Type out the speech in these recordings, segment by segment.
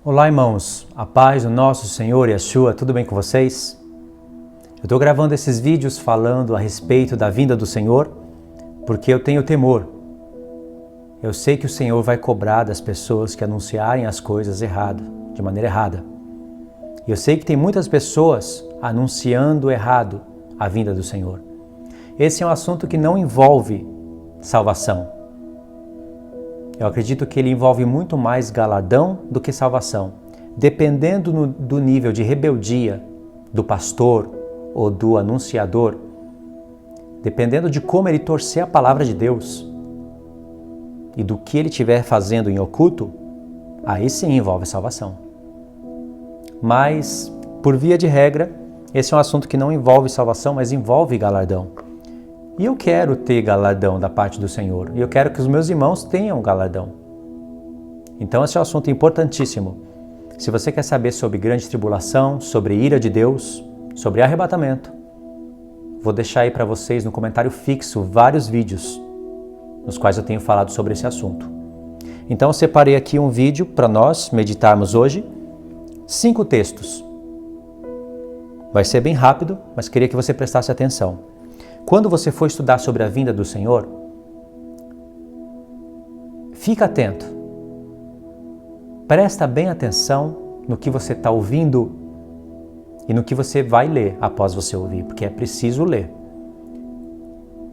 Olá, irmãos, a paz do nosso Senhor Yeshua, tudo bem com vocês? Eu estou gravando esses vídeos falando a respeito da vinda do Senhor porque eu tenho temor. Eu sei que o Senhor vai cobrar das pessoas que anunciarem as coisas de maneira errada. E eu sei que tem muitas pessoas anunciando errado a vinda do Senhor. Esse é um assunto que não envolve salvação. Eu acredito que ele envolve muito mais galardão do que salvação, dependendo do nível de rebeldia do pastor ou do anunciador, dependendo de como ele torcer a palavra de Deus e do que ele estiver fazendo em oculto, aí sim envolve salvação. Mas, por via de regra, esse é um assunto que não envolve salvação, mas envolve galardão. E eu quero ter galardão da parte do Senhor. E eu quero que os meus irmãos tenham galardão. Então esse é um assunto importantíssimo. Se você quer saber sobre grande tribulação, sobre ira de Deus, sobre arrebatamento, vou deixar aí para vocês no comentário fixo vários vídeos nos quais eu tenho falado sobre esse assunto. Então eu separei aqui um vídeo para nós meditarmos hoje. 5 textos. Vai ser bem rápido, mas queria que você prestasse atenção. Quando você for estudar sobre a vinda do Senhor, fica atento. Presta bem atenção no que você está ouvindo e no que você vai ler após você ouvir, porque é preciso ler.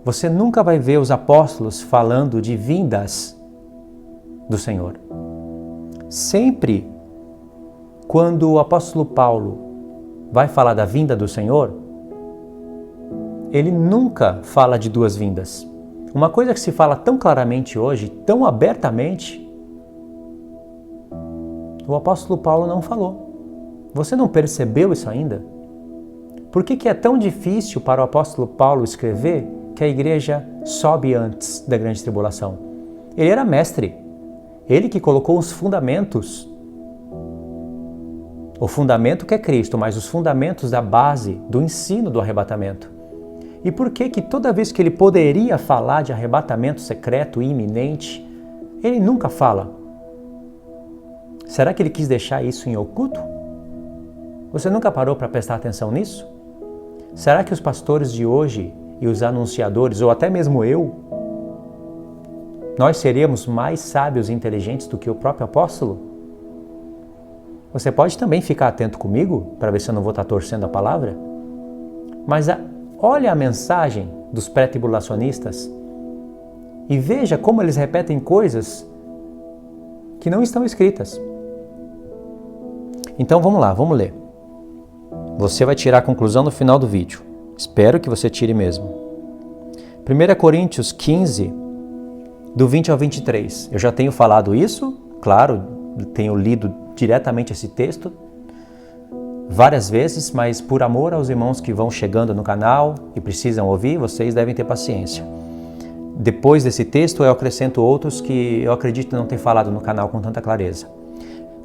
Você nunca vai ver os apóstolos falando de vindas do Senhor. Sempre, quando o apóstolo Paulo vai falar da vinda do Senhor, ele nunca fala de 2 vindas. Uma coisa que se fala tão claramente hoje, tão abertamente, o apóstolo Paulo não falou. Você não percebeu isso ainda? Por que é tão difícil para o apóstolo Paulo escrever que a igreja sobe antes da grande tribulação? Ele era mestre. Ele que colocou os fundamentos. O fundamento que é Cristo, mas os fundamentos da base do ensino do arrebatamento. E por que toda vez que ele poderia falar de arrebatamento secreto e iminente, ele nunca fala? Será que ele quis deixar isso em oculto? Você nunca parou para prestar atenção nisso? Será que os pastores de hoje e os anunciadores, ou até mesmo eu, nós seríamos mais sábios e inteligentes do que o próprio apóstolo? Você pode também ficar atento comigo, para ver se eu não vou estar torcendo a palavra? Mas olha a mensagem dos pré-tribulacionistas e veja como eles repetem coisas que não estão escritas. Então vamos lá, vamos ler. Você vai tirar a conclusão no final do vídeo. Espero que você tire mesmo. 1 Coríntios 15, do 20 ao 23. Eu já tenho falado isso, claro, tenho lido diretamente esse texto várias vezes, mas por amor aos irmãos que vão chegando no canal e precisam ouvir, vocês devem ter paciência. Depois desse texto eu acrescento outros que eu acredito não ter falado no canal com tanta clareza.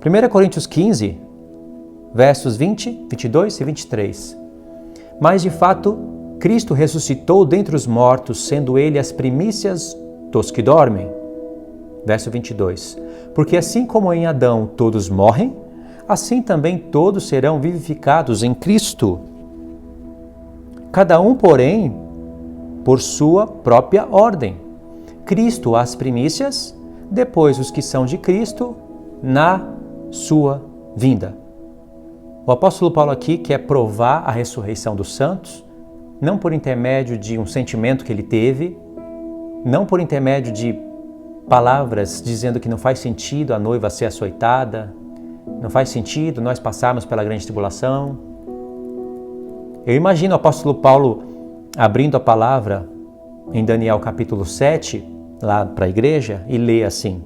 1 Coríntios 15, versos 20, 22 e 23. Mas de fato, Cristo ressuscitou dentre os mortos, sendo ele as primícias dos que dormem. Verso 22. Porque assim como em Adão todos morrem, assim também todos serão vivificados em Cristo. Cada um, porém, por sua própria ordem. Cristo as primícias, depois os que são de Cristo na sua vinda. O apóstolo Paulo aqui quer provar a ressurreição dos santos, não por intermédio de um sentimento que ele teve, não por intermédio de palavras dizendo que não faz sentido a noiva ser açoitada, não faz sentido nós passarmos pela grande tribulação. Eu imagino o apóstolo Paulo abrindo a palavra em Daniel capítulo 7, lá para a igreja, e lê assim: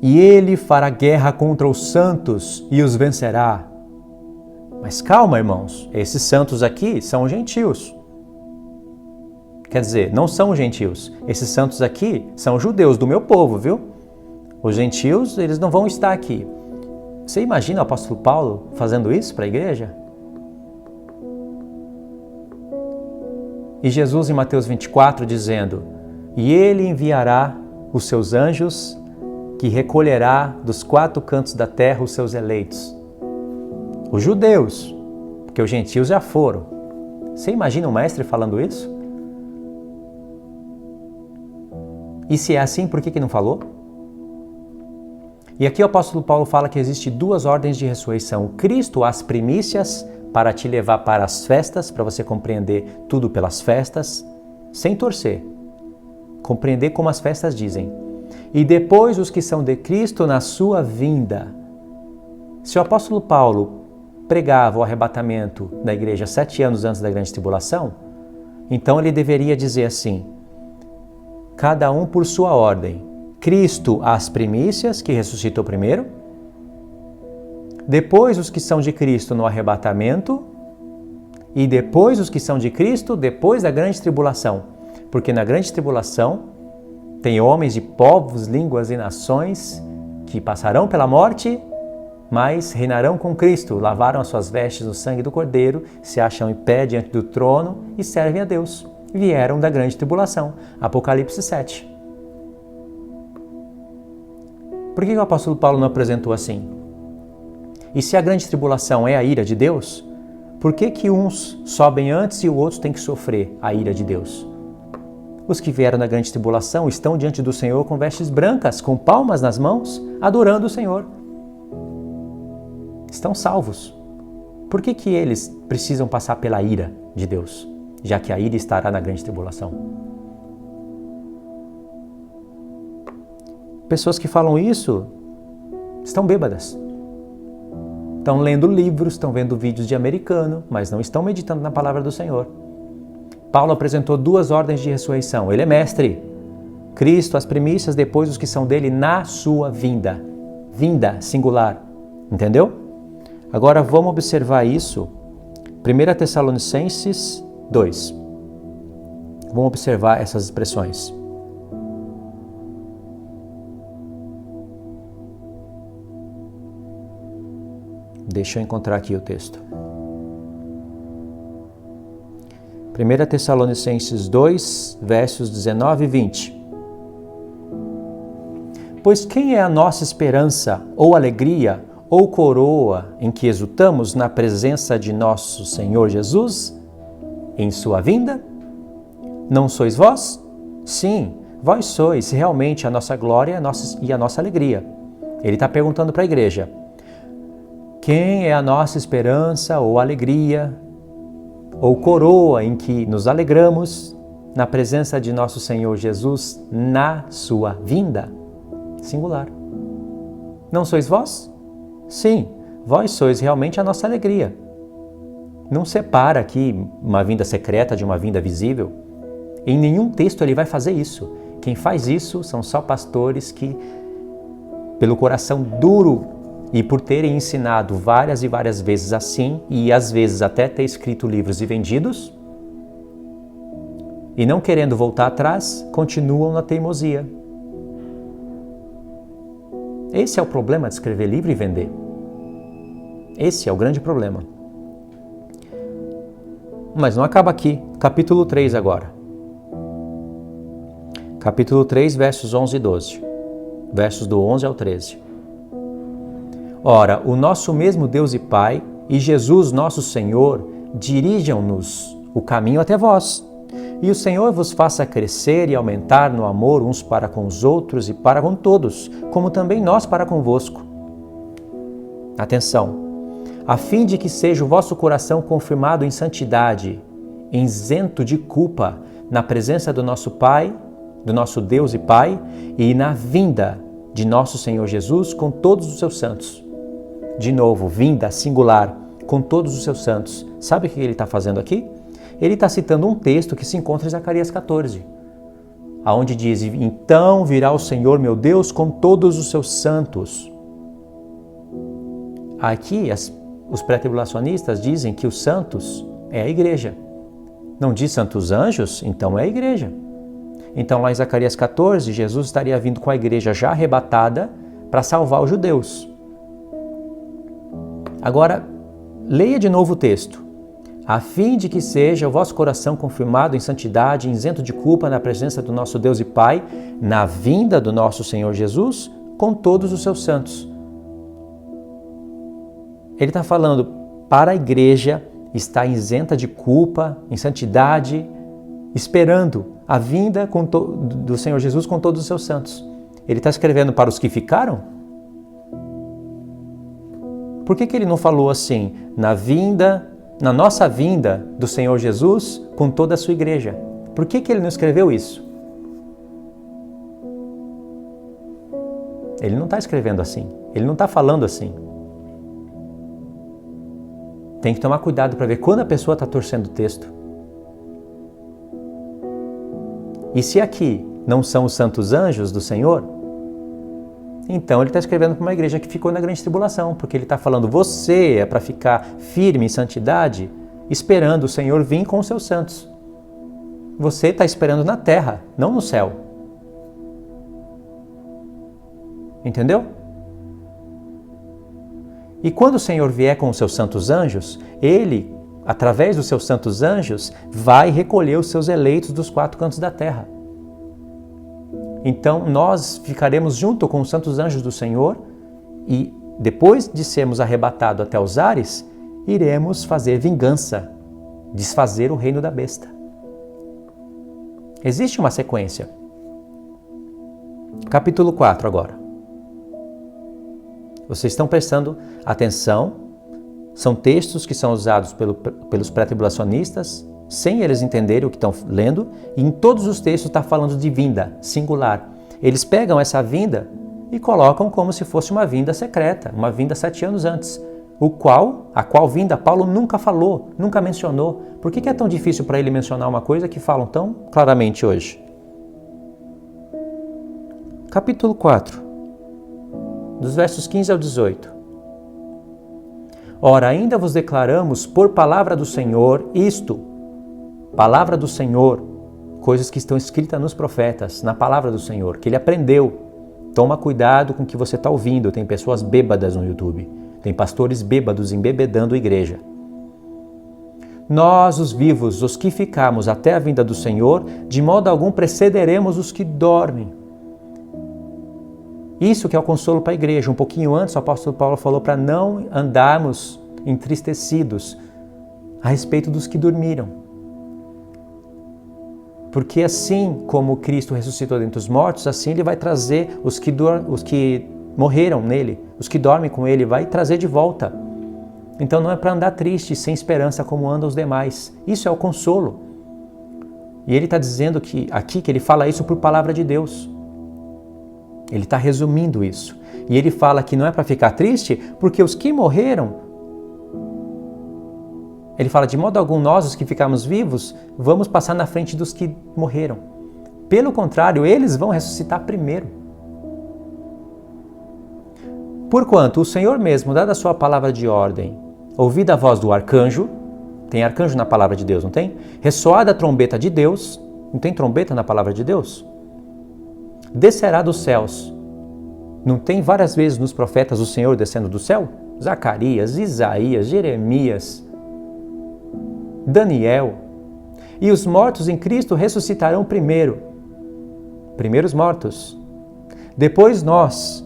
E ele fará guerra contra os santos e os vencerá. Mas calma, irmãos, esses santos aqui são gentios. Quer dizer, não são gentios. Esses santos aqui são judeus do meu povo, viu? Os gentios, eles não vão estar aqui. Você imagina o apóstolo Paulo fazendo isso para a igreja? E Jesus em Mateus 24 dizendo: E ele enviará os seus anjos que recolherá dos 4 cantos da terra os seus eleitos. Os judeus, porque os gentios já foram. Você imagina o mestre falando isso? E se é assim, por que não falou? E aqui o apóstolo Paulo fala que existe 2 ordens de ressurreição. Cristo, as primícias, para te levar para as festas, para você compreender tudo pelas festas, sem torcer. Compreender como as festas dizem. E depois os que são de Cristo na sua vinda. Se o apóstolo Paulo pregava o arrebatamento da igreja 7 anos antes da grande tribulação, então ele deveria dizer assim, cada um por sua ordem. Cristo as primícias, que ressuscitou primeiro, depois os que são de Cristo no arrebatamento, e depois os que são de Cristo depois da grande tribulação. Porque na grande tribulação tem homens de povos, línguas e nações que passarão pela morte, mas reinarão com Cristo, lavaram as suas vestes no sangue do Cordeiro, se acham em pé diante do trono e servem a Deus. Vieram da grande tribulação. Apocalipse 7. Por que o apóstolo Paulo não apresentou assim? E se a grande tribulação é a ira de Deus, por que uns sobem antes e os outros têm que sofrer a ira de Deus? Os que vieram da grande tribulação estão diante do Senhor com vestes brancas, com palmas nas mãos, adorando o Senhor. Estão salvos. Por que eles precisam passar pela ira de Deus, já que a ira estará na grande tribulação? Pessoas que falam isso estão bêbadas. Estão lendo livros, estão vendo vídeos de americano, mas não estão meditando na palavra do Senhor. Paulo apresentou 2 ordens de ressurreição. Ele é mestre. Cristo, as primícias, depois os que são dele na sua vinda. Vinda, singular. Entendeu? Agora vamos observar isso. 1 Tessalonicenses 2. Vamos observar essas expressões. Deixa eu encontrar aqui o texto. 1 Tessalonicenses 2, versos 19 e 20. Pois quem é a nossa esperança, ou alegria, ou coroa em que exultamos na presença de nosso Senhor Jesus, em sua vinda? Não sois vós? Sim, vós sois realmente a nossa glória e a nossa alegria. Ele está perguntando para a igreja. Quem é a nossa esperança ou alegria ou coroa em que nos alegramos na presença de nosso Senhor Jesus na sua vinda? Singular. Não sois vós? Sim, vós sois realmente a nossa alegria. Não separa aqui uma vinda secreta de uma vinda visível. Em nenhum texto ele vai fazer isso. Quem faz isso são só pastores que, pelo coração duro, e por terem ensinado várias e várias vezes assim, e às vezes até ter escrito livros e vendidos, e não querendo voltar atrás, continuam na teimosia. Esse é o problema de escrever livro e vender. Esse é o grande problema. Mas não acaba aqui. Capítulo 3 agora. Capítulo 3, versos 11 e 12. Versos do 11 ao 13. Ora, o nosso mesmo Deus e Pai e Jesus nosso Senhor dirijam-nos o caminho até vós. E o Senhor vos faça crescer e aumentar no amor uns para com os outros e para com todos, como também nós para convosco. Atenção! A fim de que seja o vosso coração confirmado em santidade, isento de culpa, na presença do nosso Pai, do nosso Deus e Pai, e na vinda de nosso Senhor Jesus com todos os seus santos. De novo, vinda singular, com todos os seus santos. Sabe o que ele está fazendo aqui? Ele está citando um texto que se encontra em Zacarias 14, onde diz, então virá o Senhor meu Deus com todos os seus santos. Aqui, os pré-tribulacionistas dizem que os santos é a igreja. Não diz santos anjos? Então é a igreja. Então lá em Zacarias 14, Jesus estaria vindo com a igreja já arrebatada para salvar os judeus. Agora, leia de novo o texto. A fim de que seja o vosso coração confirmado em santidade, isento de culpa na presença do nosso Deus e Pai, na vinda do nosso Senhor Jesus, com todos os seus santos. Ele está falando para a igreja estar isenta de culpa, em santidade, esperando a vinda do Senhor Jesus com todos os seus santos. Ele está escrevendo para os que ficaram? Por que ele não falou assim, na nossa vinda do Senhor Jesus com toda a sua igreja? Por que ele não escreveu isso? Ele não está escrevendo assim, ele não está falando assim. Tem que tomar cuidado para ver quando a pessoa está torcendo o texto. E se aqui não são os santos anjos do Senhor, então ele está escrevendo para uma igreja que ficou na grande tribulação, porque ele está falando, você é para ficar firme em santidade, esperando o Senhor vir com os seus santos. Você está esperando na terra, não no céu. Entendeu? E quando o Senhor vier com os seus santos anjos, Ele, através dos seus santos anjos, vai recolher os seus eleitos dos quatro cantos da terra. Então nós ficaremos junto com os santos anjos do Senhor e, depois de sermos arrebatados até os ares, iremos fazer vingança, desfazer o reino da besta. Existe uma sequência. Capítulo 4 agora. Vocês estão prestando atenção? São textos que são usados pelos pré-tribulacionistas, sem eles entenderem o que estão lendo, e em todos os textos está falando de vinda, singular. Eles pegam essa vinda e colocam como se fosse uma vinda secreta, uma vinda 7 anos antes, a qual vinda Paulo nunca falou, nunca mencionou. Por que é tão difícil para ele mencionar uma coisa que falam tão claramente hoje? Capítulo 4. Dos versos 15 ao 18. Ora, ainda vos declaramos por palavra do Senhor isto, palavra do Senhor, coisas que estão escritas nos profetas, na palavra do Senhor, que ele aprendeu. Toma cuidado com o que você está ouvindo, tem pessoas bêbadas no YouTube, tem pastores bêbados embebedando a igreja. Nós, os vivos, os que ficamos até a vinda do Senhor, de modo algum precederemos os que dormem. Isso que é o consolo para a igreja. Um pouquinho antes, o apóstolo Paulo falou para não andarmos entristecidos a respeito dos que dormiram. Porque assim como Cristo ressuscitou dentre os mortos, assim ele vai trazer os que morreram nele, os que dormem com ele, vai trazer de volta. Então não é para andar triste, sem esperança, como andam os demais. Isso é o consolo. E ele está dizendo aqui que ele fala isso por palavra de Deus. Ele está resumindo isso. E ele fala que não é para ficar triste, porque os que morreram, ele fala, de modo algum, nós, os que ficamos vivos, vamos passar na frente dos que morreram. Pelo contrário, eles vão ressuscitar primeiro. Porquanto o Senhor mesmo, dada a sua palavra de ordem, ouvida a voz do arcanjo, tem arcanjo na palavra de Deus, não tem? Ressoada a trombeta de Deus, não tem trombeta na palavra de Deus? Descerá dos céus. Não tem várias vezes nos profetas o Senhor descendo do céu? Zacarias, Isaías, Jeremias, Daniel. E os mortos em Cristo ressuscitarão primeiro. Primeiros mortos. Depois nós,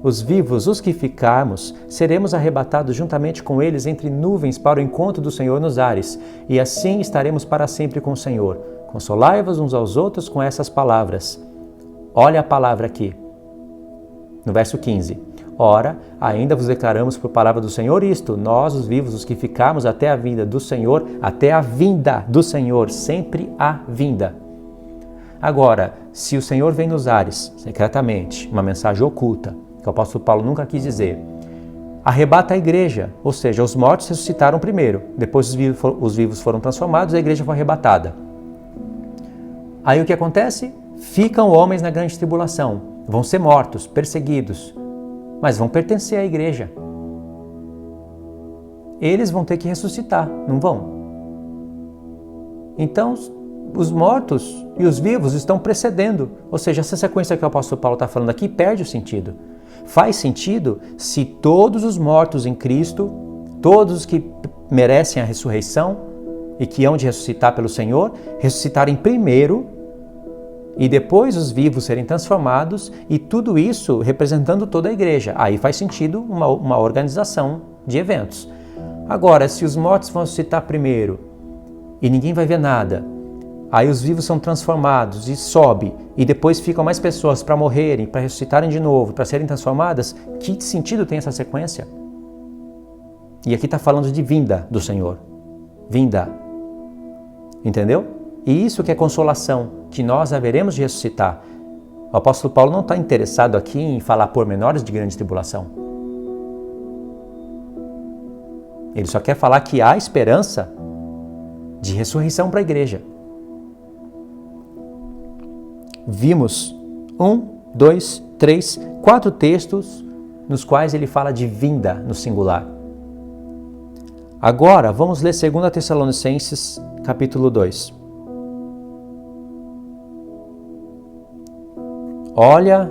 os vivos, os que ficarmos, seremos arrebatados juntamente com eles entre nuvens para o encontro do Senhor nos ares. E assim estaremos para sempre com o Senhor. Consolai-vos uns aos outros com essas palavras. Olha a palavra aqui, no verso 15. Ora, ainda vos declaramos por palavra do Senhor isto, nós, os vivos, os que ficarmos até a vinda do Senhor, até a vinda do Senhor, sempre a vinda. Agora, se o Senhor vem nos ares, secretamente, uma mensagem oculta, que o apóstolo Paulo nunca quis dizer, arrebata a igreja, ou seja, os mortos ressuscitaram primeiro, depois os vivos foram transformados e a igreja foi arrebatada. Aí o que acontece? Ficam homens na grande tribulação, vão ser mortos, perseguidos, mas vão pertencer à igreja. Eles vão ter que ressuscitar, não vão? Então, os mortos e os vivos estão precedendo, ou seja, essa sequência que o apóstolo Paulo está falando aqui perde o sentido. Faz sentido se todos os mortos em Cristo, todos os que merecem a ressurreição e que hão de ressuscitar pelo Senhor, ressuscitarem primeiro e depois os vivos serem transformados, e tudo isso representando toda a igreja. Aí faz sentido uma organização de eventos. Agora, se os mortos vão ressuscitar primeiro e ninguém vai ver nada, aí os vivos são transformados e sobe, e depois ficam mais pessoas para morrerem, para ressuscitarem de novo, para serem transformadas, que sentido tem essa sequência? E aqui está falando de vinda do Senhor. Vinda. Entendeu? E isso que é consolação, que nós haveremos de ressuscitar. O apóstolo Paulo não está interessado aqui em falar pormenores de grande tribulação. Ele só quer falar que há esperança de ressurreição para a igreja. Vimos 1, 2, 3, 4 textos nos quais ele fala de vinda no singular. Agora, vamos ler 2 Tessalonicenses, capítulo 2. Olha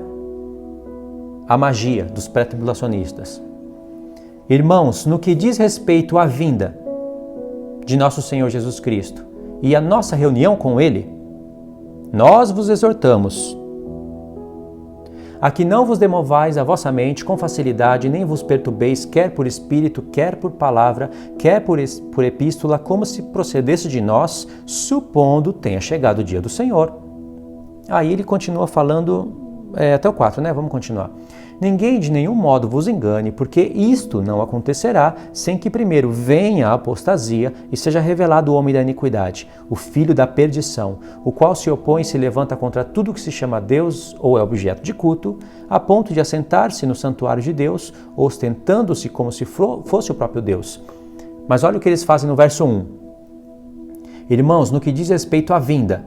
a magia dos pré-tribulacionistas. Irmãos, no que diz respeito à vinda de nosso Senhor Jesus Cristo e a nossa reunião com Ele, nós vos exortamos a que não vos demovais a vossa mente com facilidade, nem vos perturbeis, quer por espírito, quer por palavra, quer por epístola, como se procedesse de nós, supondo tenha chegado o dia do Senhor. Aí ele continua falando, até o 4, né? Vamos continuar. Ninguém de nenhum modo vos engane, porque isto não acontecerá sem que primeiro venha a apostasia e seja revelado o homem da iniquidade, o filho da perdição, o qual se opõe e se levanta contra tudo que se chama Deus ou é objeto de culto, a ponto de assentar-se no santuário de Deus, ostentando-se como se fosse o próprio Deus. Mas olha o que eles fazem no verso 1. Irmãos, no que diz respeito à vinda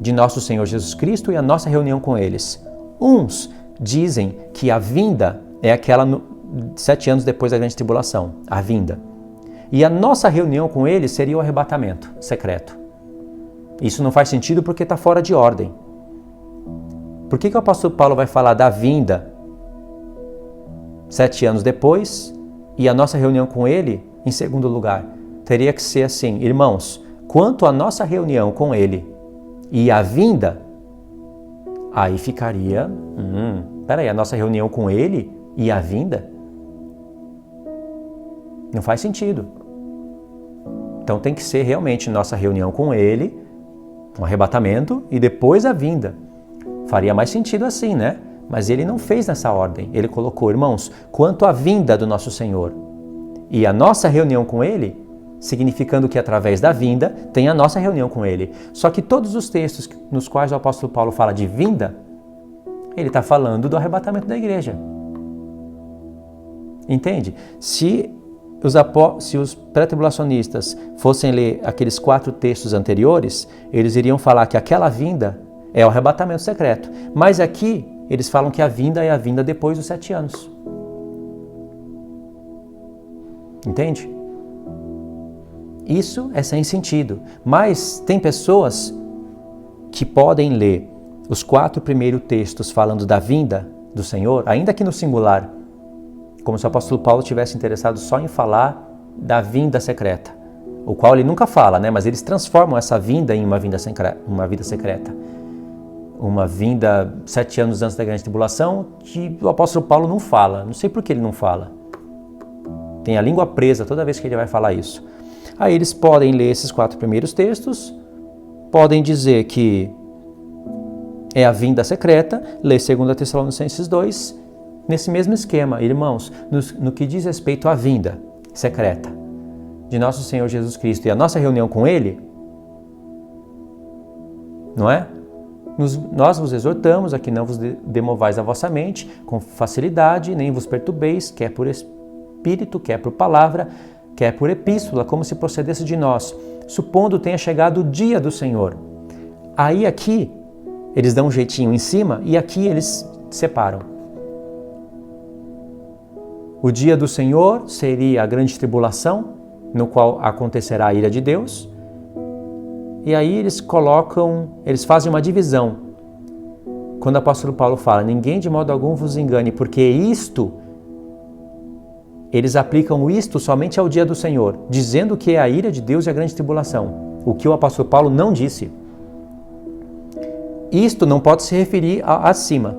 de nosso Senhor Jesus Cristo e a nossa reunião com eles, uns dizem que a vinda é aquela 7 anos depois da grande tribulação, a vinda. E a nossa reunião com ele seria o arrebatamento secreto. Isso não faz sentido porque está fora de ordem. Por que o apóstolo Paulo vai falar da vinda 7 anos depois e a nossa reunião com ele em segundo lugar? Teria que ser assim, irmãos, quanto à nossa reunião com ele e a vinda, aí ficaria, peraí, a nossa reunião com ele e a vinda? Não faz sentido. Então tem que ser realmente nossa reunião com ele, um arrebatamento e depois a vinda. Faria mais sentido assim, né? Mas ele não fez nessa ordem. Ele colocou, irmãos, quanto à vinda do nosso Senhor e a nossa reunião com ele, significando que através da vinda tem a nossa reunião com ele. Só que todos os textos nos quais o apóstolo Paulo fala de vinda, ele está falando do arrebatamento da igreja. Entende? Se os pré-tribulacionistas fossem ler aqueles 4 textos anteriores, eles iriam falar que aquela vinda é o arrebatamento secreto. Mas aqui eles falam que a vinda é a vinda depois dos 7 anos. Entende? Isso é sem sentido. Mas tem pessoas que podem ler os 4 primeiros textos falando da vinda do Senhor, ainda que no singular, como se o apóstolo Paulo tivesse interessado só em falar da vinda secreta, o qual ele nunca fala, né? Mas eles transformam essa vinda em uma vida secreta. Uma vinda 7 anos antes da grande tribulação, que o apóstolo Paulo não fala. Não sei por que ele não fala. Tem a língua presa toda vez que ele vai falar isso. Aí eles podem ler esses 4 primeiros textos, podem dizer que é a vinda secreta, ler 2 Tessalonicenses 2, nesse mesmo esquema, irmãos, no que diz respeito à vinda secreta de nosso Senhor Jesus Cristo e a nossa reunião com Ele, não é? Nós vos exortamos a que não vos demovais a vossa mente com facilidade, nem vos perturbeis, quer por espírito, quer por palavra, quer por epístola, como se procedesse de nós, supondo tenha chegado o dia do Senhor. Aí aqui, eles dão um jeitinho em cima e aqui eles separam. O dia do Senhor seria a grande tribulação, no qual acontecerá a ira de Deus. E aí eles fazem uma divisão. Quando o apóstolo Paulo fala, ninguém de modo algum vos engane, porque eles aplicam isto somente ao dia do Senhor, dizendo que é a ira de Deus e a grande tribulação, o que o apóstolo Paulo não disse. isto não pode se referir acima.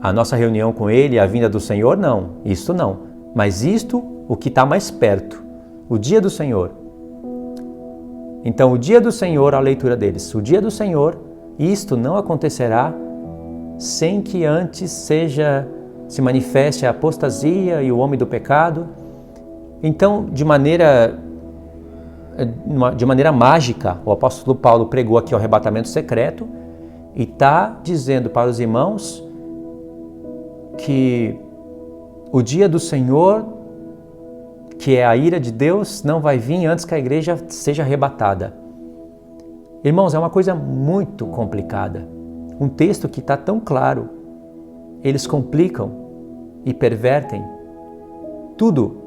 A nossa reunião com Ele, a vinda do Senhor, não. Isto não. Mas isto, o que está mais perto. O dia do Senhor. Então, o dia do Senhor, a leitura deles. O dia do Senhor, isto não acontecerá sem que antes se manifeste a apostasia e o homem do pecado. Então, de maneira mágica, o apóstolo Paulo pregou aqui o arrebatamento secreto e está dizendo para os irmãos que o dia do Senhor, que é a ira de Deus, não vai vir antes que a igreja seja arrebatada. Irmãos, é uma coisa muito complicada. Um texto que está tão claro, eles complicam e pervertem tudo.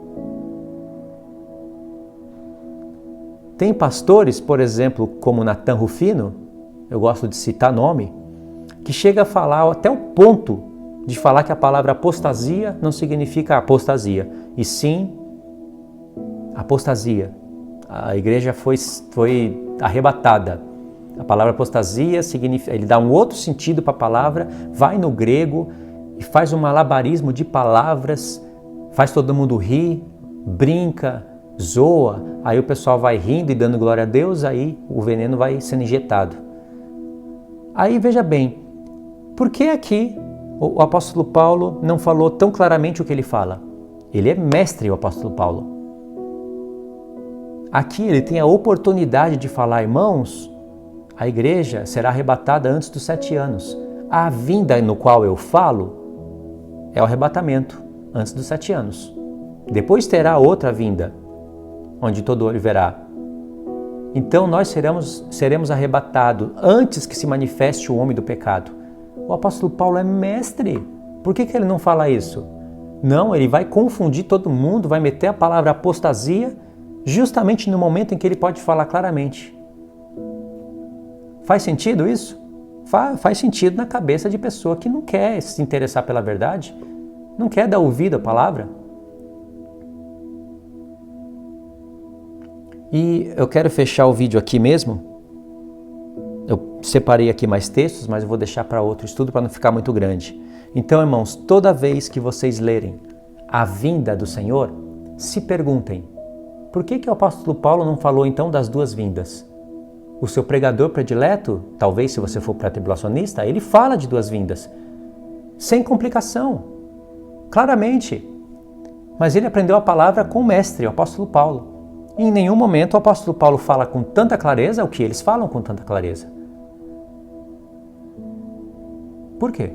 Tem pastores, por exemplo, como Natan Rufino, eu gosto de citar nome, que chega a falar até o ponto de falar que a palavra apostasia não significa apostasia, e sim apostasia. A igreja foi arrebatada. A palavra apostasia significa, ele dá um outro sentido para a palavra, vai no grego e faz um malabarismo de palavras, faz todo mundo rir, brinca, zoa, aí o pessoal vai rindo e dando glória a Deus, aí o veneno vai sendo injetado. Aí veja bem, por que aqui o apóstolo Paulo não falou tão claramente o que ele fala? Ele é mestre, o apóstolo Paulo. Aqui ele tem a oportunidade de falar, irmãos, a igreja será arrebatada antes dos 7 anos. A vinda no qual eu falo é o arrebatamento antes dos 7 anos. Depois terá outra vinda, onde todo olho verá. Então nós seremos arrebatados antes que se manifeste o homem do pecado. O apóstolo Paulo é mestre. Por que ele não fala isso? Não, ele vai confundir todo mundo, vai meter a palavra apostasia justamente no momento em que ele pode falar claramente. Faz sentido isso? Faz sentido na cabeça de pessoa que não quer se interessar pela verdade, não quer dar ouvido à palavra. E eu quero fechar o vídeo aqui mesmo. Eu separei aqui mais textos, mas eu vou deixar para outro estudo para não ficar muito grande. Então, irmãos, toda vez que vocês lerem a vinda do Senhor, se perguntem, por que o apóstolo Paulo não falou então das duas vindas? O seu pregador predileto, talvez se você for pré-tribulacionista, ele fala de duas vindas, sem complicação, claramente. Mas ele aprendeu a palavra com o mestre, o apóstolo Paulo. E em nenhum momento o apóstolo Paulo fala com tanta clareza o que eles falam com tanta clareza. Por quê?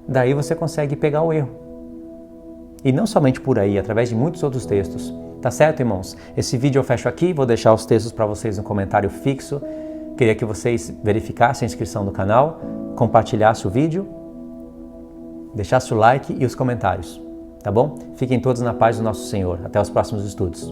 Daí você consegue pegar o erro. E não somente por aí, através de muitos outros textos. Tá certo, irmãos? Esse vídeo eu fecho aqui, vou deixar os textos para vocês no comentário fixo. Queria que vocês verificassem a inscrição no canal, compartilhassem o vídeo, deixassem o like e os comentários. Tá bom? Fiquem todos na paz do nosso Senhor. Até os próximos estudos.